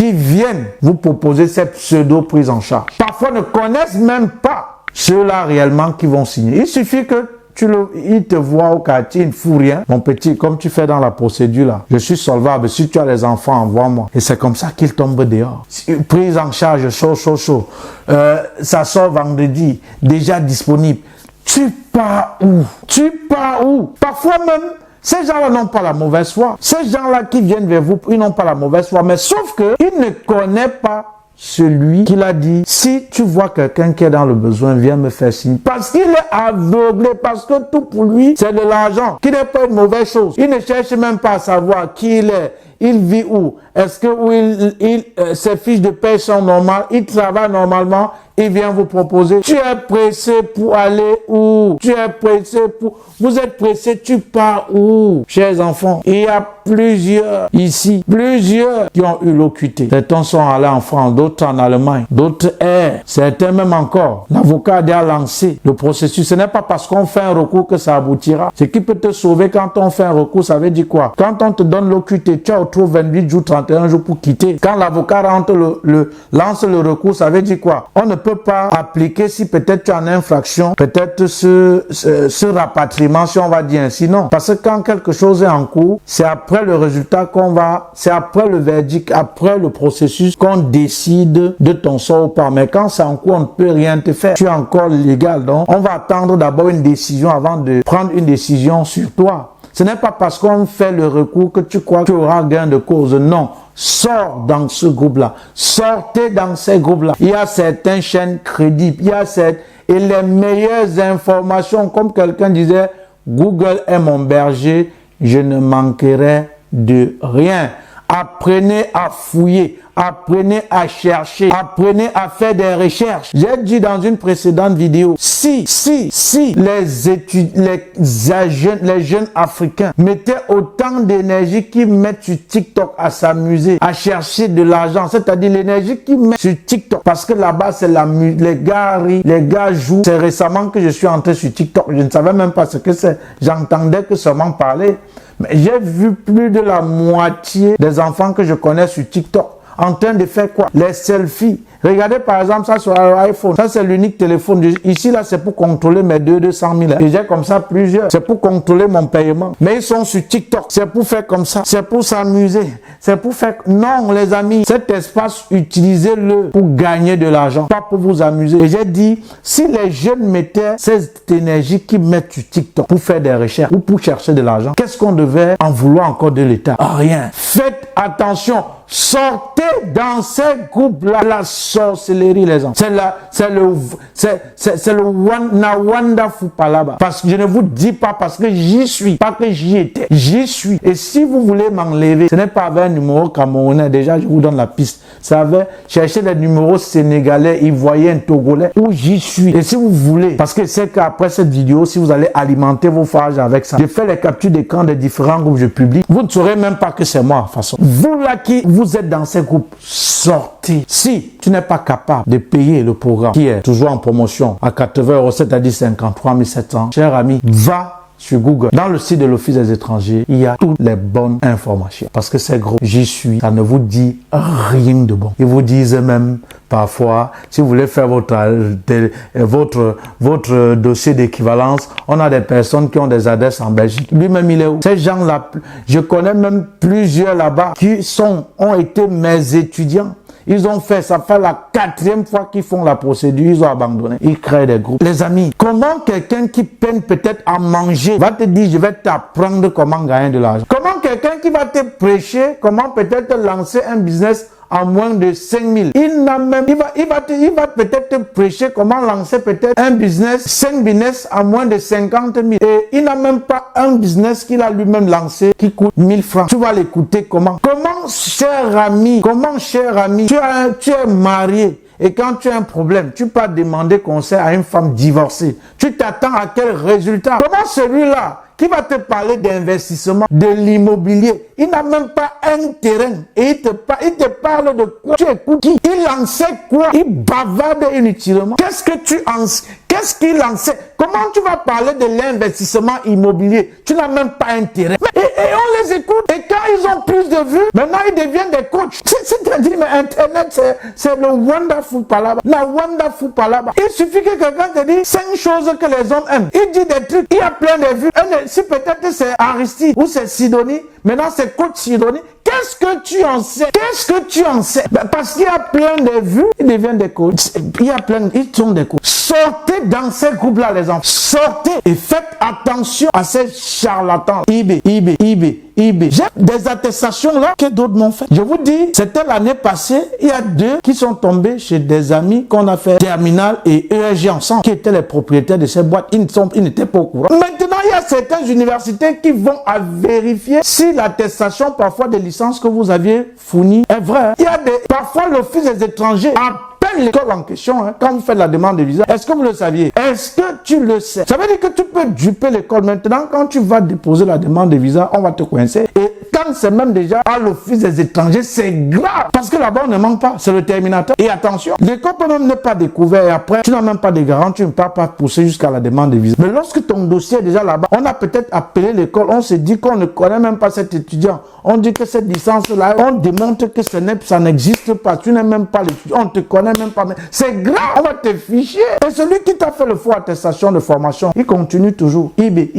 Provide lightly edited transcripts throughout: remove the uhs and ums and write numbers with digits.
qui viennent vous proposer cette pseudo-prise en charge. Parfois ne connaissent même pas ceux-là réellement qui vont signer. Il suffit que il te voit au quartier, il ne fout rien. Mon petit, comme tu fais dans la procédure là, je suis solvable. Si tu as les enfants, envoie-moi. Et c'est comme ça qu'il tombe dehors. Prise en charge, chaud. Ça sort vendredi, déjà disponible. Tu pars où? Parfois même, ces gens-là n'ont pas la mauvaise foi. Ces gens-là qui viennent vers vous, ils n'ont pas la mauvaise foi. Mais sauf que ils ne connaissent pas celui qui l'a dit, si tu vois quelqu'un qui est dans le besoin, viens me faire signe. Parce qu'il est aveuglé, parce que tout pour lui, c'est de l'argent, qui n'est pas une mauvaise chose. Il ne cherche même pas à savoir qui il est, il vit où, est-ce que ses fiches de paie sont normales, il travaille normalement, il vient vous proposer. Tu es pressé pour aller où? Vous êtes pressé, tu pars où? Chers enfants, il y a plusieurs qui ont eu l'OQT. Certains sont allés en France, d'autres en Allemagne, d'autres certains même encore. L'avocat a déjà lancé le processus. Ce n'est pas parce qu'on fait un recours que ça aboutira. Ce qui peut te sauver quand on fait un recours, ça veut dire quoi? Quand on te donne l'OQT, tu as autour 28 jours, 31 jours pour quitter. Quand l'avocat lance le recours, ça veut dire quoi? On ne peut pas appliquer si peut-être tu as une infraction, peut-être ce rapatriement, si on va dire ainsi. Non. Parce que quand quelque chose est en cours, c'est après le résultat c'est après le verdict, après le processus qu'on décide de ton sort ou pas. Mais quand c'est en cours, on ne peut rien te faire. Tu es encore légal. Donc, on va attendre d'abord une décision avant de prendre une décision sur toi. Ce n'est pas parce qu'on fait le recours que tu crois que tu auras gain de cause. Non. Sors dans ce groupe-là. Sortez dans ces groupes-là. Il y a certaines chaînes crédibles. Et les meilleures informations, comme quelqu'un disait, Google est mon berger, je ne manquerai de rien. Apprenez à fouiller, apprenez à chercher, apprenez à faire des recherches. J'ai dit dans une précédente vidéo, si les jeunes Africains mettaient autant d'énergie qu'ils mettent sur TikTok à s'amuser, à chercher de l'argent, c'est-à-dire l'énergie qu'ils mettent sur TikTok, parce que là-bas c'est la musique, les gars rient, les gars jouent. C'est récemment que je suis entré sur TikTok, je ne savais même pas ce que c'est, j'entendais que seulement parler. Mais j'ai vu plus de la moitié des enfants que je connais sur TikTok en train de faire quoi? Les selfies. Regardez par exemple ça sur iPhone. Ça c'est l'unique téléphone. Ici là c'est pour contrôler mes 200 000. Et j'ai comme ça plusieurs. C'est pour contrôler mon paiement. Mais ils sont sur TikTok. C'est pour faire comme ça. C'est pour s'amuser. C'est pour faire... Non les amis. Cet espace, utilisez-le pour gagner de l'argent. Pas pour vous amuser. Et j'ai dit, si les jeunes mettaient cette énergie qu'ils mettent sur TikTok pour faire des recherches ou pour chercher de l'argent, qu'est-ce qu'on devait en vouloir encore de l'État? Rien. Faites attention. Sortez dans ces groupes-là. La sorcellerie, les gens. C'est le Nawanda Fupalaba. Parce que je ne vous dis pas parce que j'y suis, pas que j'y étais. J'y suis. Et si vous voulez m'enlever, ce n'est pas avec un numéro camerounais. Déjà, je vous donne la piste. Ça avait chercher des numéros sénégalais, ivoiriens, togolais, où j'y suis. Et si vous voulez, parce que c'est qu'après cette vidéo, si vous allez alimenter vos pages avec ça, je fais les captures d'écran des différents groupes que je publie. Vous ne saurez même pas que c'est moi, de toute façon. Vous là qui vous êtes dans ces groupes, sortez. Si tu n'es pas capable de payer le programme qui est toujours en promotion à 80 €, c'est-à-dire 53 700, cher ami, va sur Google. Dans le site de l'Office des étrangers, il y a toutes les bonnes informations. Parce que ces groupes, j'y suis, ça ne vous dit rien de bon. Ils vous disent même parfois, si vous voulez faire votre dossier d'équivalence, on a des personnes qui ont des adresses en Belgique. Lui-même, il est où? Ces gens-là, je connais même plusieurs là-bas qui ont été mes étudiants. Ils ont fait, ça fait la 4e fois qu'ils font la procédure, ils ont abandonné. Ils créent des groupes. Les amis, comment quelqu'un qui peine peut-être à manger va te dire, je vais t'apprendre comment gagner de l'argent? Comment quelqu'un qui va te prêcher, comment peut-être lancer un business à moins de 5 000. Il va peut-être te prêcher comment lancer peut-être un business, 5 business à moins de 50 000. Et il n'a même pas un business qu'il a lui-même lancé qui coûte 1000 francs. Tu vas l'écouter comment? Comment, cher ami, tu es marié. Et quand tu as un problème, tu peux demander conseil à une femme divorcée. Tu t'attends à quel résultat? Comment celui-là qui va te parler d'investissement, de l'immobilier, il n'a même pas un terrain et il te parle de quoi? Tu écoutes qui? Il en sait quoi? Il bavarde inutilement. Qu'est-ce Qu'est-ce qu'il en sait? Comment tu vas parler de l'investissement immobilier? Tu n'as même pas intérêt. Et on les écoute. Et quand ils ont plus de vues, maintenant ils deviennent des coachs. C'est-à-dire, mais Internet, c'est le wonderful palabra. La wonderful palabra. Il suffit que quelqu'un te dise 5 choses que les hommes aiment. Il dit des trucs, il y a plein de vues. Si peut-être c'est Aristide ou c'est Sidonie, maintenant c'est coach Sidonie. Qu'est-ce que tu en sais? Qu'est-ce que tu en sais? Ben parce qu'il y a plein de vues, ils deviennent des coachs. Il y a plein, ils sont des coachs. Sortez dans ces groupes-là, les enfants. Sortez et faites attention à ces charlatans. eBay. J'ai des attestations là que d'autres m'ont fait. Je vous dis, c'était l'année passée, il y a 2 qui sont tombés chez des amis qu'on a fait Terminal et ESG ensemble, qui étaient les propriétaires de ces boîtes. Ils n'étaient pas au courant. Maintenant, il y a certaines universités qui vont à vérifier si l'attestation parfois des licences que vous aviez fournies est vraie. Il y a parfois l'Office des étrangers appelle l'école en question quand vous faites la demande de visa. Est-ce que vous le saviez? Est-ce que tu le sais? Ça veut dire que tu peux duper l'école. Maintenant, quand tu vas déposer la demande de visa, on va te coincer. Et quand c'est même déjà à l'Office des étrangers, c'est grave. Parce que là-bas, on ne manque pas. C'est le terminateur. Et attention, l'école peut même ne pas découvert. Et après, tu n'as même pas de garantie. Tu ne peux pas pousser jusqu'à la demande de visa. Mais lorsque ton dossier est déjà là-bas, on a peut-être appelé l'école. On se dit qu'on ne connaît même pas cet étudiant. On dit que cette licence-là, on démontre que ça n'existe pas. Tu n'es même pas l'étudiant. On ne te connaît même pas. C'est grave. On va te ficher. Et celui qui t'a fait le faux attestation de formation, il continue toujours. eBay.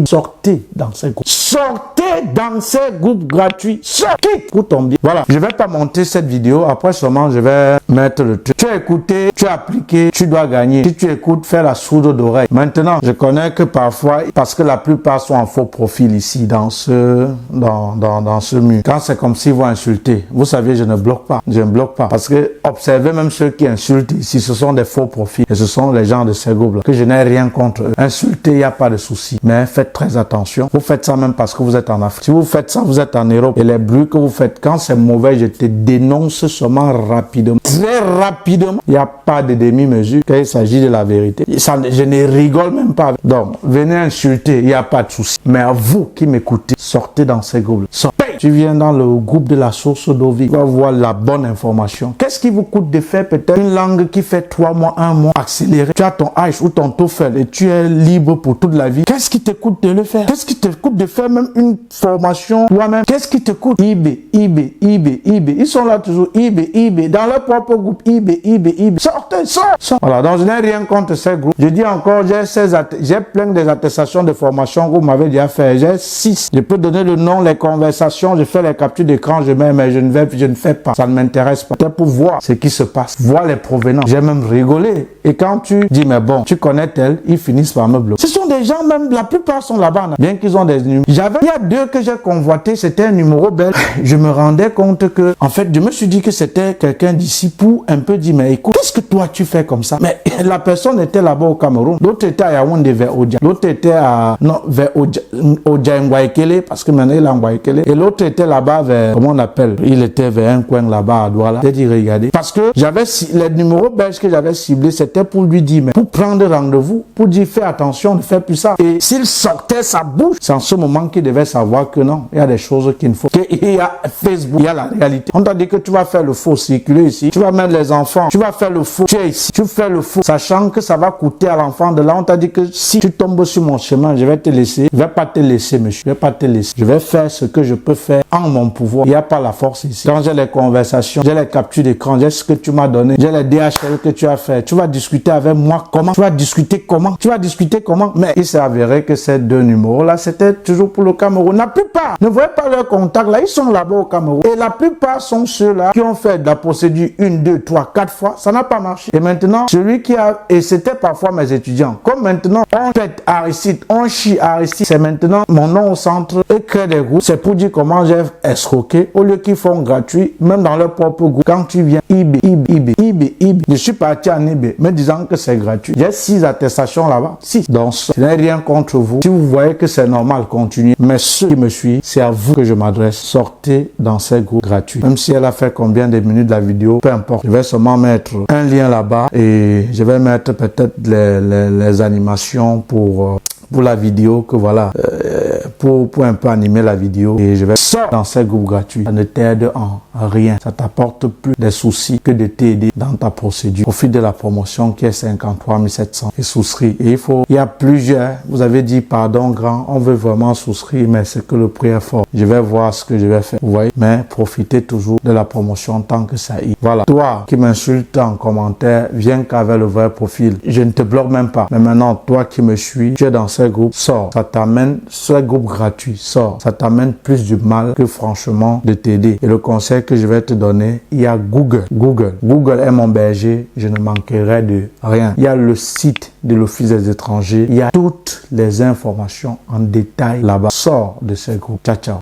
Sortez dans ces groupes. Sortez dans ces groupes gratuits. Sortez pour ton bien. Voilà. Je vais pas monter cette vidéo. Après seulement, je vais mettre le truc. Tu as écouté, tu as appliqué, tu dois gagner. Si tu écoutes, fais la sourde d'oreille. Maintenant, je connais que parfois, parce que la plupart sont en faux profil ici, dans ce mur. Quand c'est comme s'ils vont insulter, vous savez, je ne bloque pas. Je ne bloque pas. Parce que observez même ceux qui insultent ici, ce sont des faux profils. Et ce sont les gens de ces groupes-là. Que je n'ai rien contre eux. Insulter, il n'y a pas de souci. Mais faites très attention. Vous faites ça même parce que vous êtes en Afrique. Si vous faites ça, vous êtes en Europe. Et les bruits que vous faites, quand c'est mauvais, je te dénonce seulement rapidement. Très rapidement. Il n'y a pas de demi-mesure quand il s'agit de la vérité. Je ne rigole même pas. Donc, venez insulter, il n'y a pas de souci. Mais à vous qui m'écoutez, sortez dans ces groupes. Sortez. Tu viens dans le groupe de la source d'Ovi. Tu vas voir la bonne information. Qu'est-ce qui vous coûte de faire peut-être une langue qui fait 3 mois, 1 mois accéléré? Tu as ton H ou ton TOEFL et tu es libre pour toute la vie. Qu'est-ce qui te coûte de le faire? Qu'est-ce qui te coûte de faire même une formation toi-même? Qu'est-ce qui te coûte? eBay. Ils sont là toujours. eBay. Dans leur propre groupe. eBay. Sortez. Voilà. Donc, je n'ai rien contre ces groupes. Je dis encore, j'ai plein des attestations de formation que vous m'avez déjà fait. J'ai 6. Je peux donner le nom, les conversations. Je fais les captures d'écran, je mets, mais je ne fais pas. Ça ne m'intéresse pas. C'est pour voir ce qui se passe. Voir les provenances. J'ai même rigolé. Et quand tu dis, mais bon, tu connais tel, ils finissent par me bloquer. Ce sont des gens, même, la plupart sont là-bas. Bien qu'ils ont des numéros. Il y a 2 que j'ai convoité, c'était un numéro belge. Je me rendais compte que, en fait, je me suis dit que c'était quelqu'un d'ici pour un peu dire, mais écoute, qu'est-ce que toi tu fais comme ça? Mais la personne était là-bas au Cameroun. L'autre était à Yaoundé vers Odia. L'autre était vers Odia Ngwaikele, parce que maintenant il est en Ngwaikele. Et l'autre était là-bas vers, comment on appelle? Il était vers un coin là-bas à Douala. J'ai dit, regardez. Parce que les numéros belges que j'avais ciblés, c'était pour lui dire, mais pour prendre rendez-vous, pour dire, fais attention, ne fais plus ça. Et s'il sortait sa bouche, c'est en ce moment qu'il devait savoir que non, il y a des choses qu'il ne faut. Il y a Facebook, il y a la réalité. On t'a dit que tu vas faire le faux circuler ici. Tu vas mettre les enfants, tu vas faire le faux. Tu es ici, tu fais le faux, sachant que ça va coûter à l'enfant de là. On t'a dit que si tu tombes sur mon chemin, je vais te laisser. Je vais pas te laisser, monsieur. Je vais pas te laisser. Je vais faire ce que je peux faire en mon pouvoir. Il n'y a pas la force ici. Quand j'ai les conversations, j'ai les captures d'écran, j'ai ce que tu m'as donné, j'ai les DHL que tu as fait. Tu vas discuter avec moi comment? Tu vas discuter comment? Mais il s'est avéré que ces 2 numéros-là, c'était toujours pour le Cameroun. La plupart ne voyaient pas leurs contacts là. Ils sont là-bas au Cameroun. Et la plupart sont ceux-là qui ont fait de la procédure 1, 2, 3, 4 fois. Ça n'a pas marché. Et maintenant, celui qui a, et c'était parfois mes étudiants. Comme maintenant, on fait Aristide, on chie Aristide. C'est maintenant mon nom au centre et crée des groupes. C'est pour dire comment j'ai escroqué. Au lieu qu'ils font gratuit, même dans leur propre groupe. Quand tu viens, eBay. Je suis parti en eBay, me disant que c'est gratuit. J'ai 6 attestations là-bas. 6. Donc, je n'ai rien contre vous. Si vous voyez que c'est normal, continuez. Mais ceux qui me suivent, c'est à vous que je m'adresse. Sortez dans ces groupes gratuits. Même si elle a fait combien de minutes de la vidéo, peu importe. Je vais seulement mettre un lien là-bas et je vais mettre peut-être les animations pour la vidéo que voilà, pour un peu animer la vidéo et je vais sortir dans ces groupes gratuits. Ça ne t'aide en rien. Ça t'apporte plus des soucis que de t'aider dans ta procédure. Profite de la promotion qui est 53 700 et souscris. Et il y a plusieurs. Vous avez dit pardon grand, on veut vraiment souscrire, mais c'est que le prix est fort. Je vais voir ce que je vais faire. Vous voyez? Mais profitez toujours de la promotion tant que ça y est. Voilà. Toi qui m'insultes en commentaire, viens qu'avec le vrai profil. Je ne te bloque même pas. Mais maintenant, toi qui me suis, tu es dans ces groupes, sors. Ça t'amène, ce groupe gratuit, sors. Ça t'amène plus du mal que franchement de t'aider. Et le conseil que je vais te donner, il y a Google. Google est mon berger, je ne manquerai de rien. Il y a le site de l'Office des étrangers. Il y a toutes les informations en détail là-bas. Sors de ces groupes. Ciao, ciao.